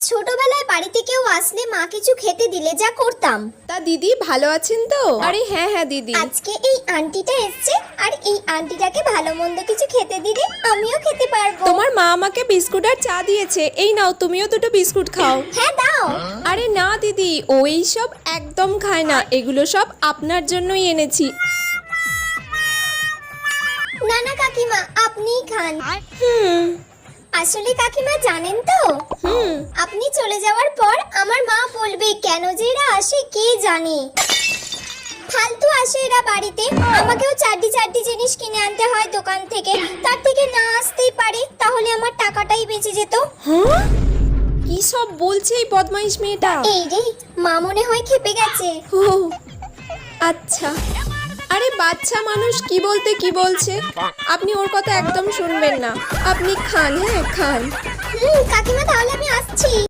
ছোটবেলায় বাড়িতে কেউ আসলে মা কিছু খেতে দিলে যা করতাম। তা দিদি ভালো আছেন তো? আরে হ্যাঁ হ্যাঁ দিদি। আজকে এই আন্টিটা এসছে আর এই আন্টিটাকে ভালো মন্দ কিছু খেতে দিলে আমিও খেতে পারবো। তোমার মা আমাকে বিস্কুট আর চা দিয়েছে, এই নাও তুমিও দুটো বিস্কুট খাও। হ্যাঁ দাও। আরে না দিদি, ও এইসব একদম খায় না, এগুলো সব আপনার জন্যই এনেছি। না না কাকিমা, আপনিই খান। হুম আসলে কাকিমা জানেন তো, হুম আপনি চলে যাওয়ার পর আমার মা বলবে কেন যে এরা আসে কে জানে। ফালতু আসে এরা বাড়িতে, আমাকেও চারটি চারটি জিনিস কিনে আনতে হয় দোকান থেকে, তার থেকে না আসতেই পারে, তাহলে আমার টাকাটাই বেঁচে যেত। হ্যাঁ, কি সব বলছে এই বদমাইশ মেয়েটা? এই রে, মা মনে হয় খেপে গেছে। ও আচ্ছা। আরে বাচ্চা মানুষ কি বলতে কি বলছে, আপনি ওর কথা একদম শুনবেন না, আপনি খান, হ্যাঁ খান। কাকিমা তাহলে আমি আসছি।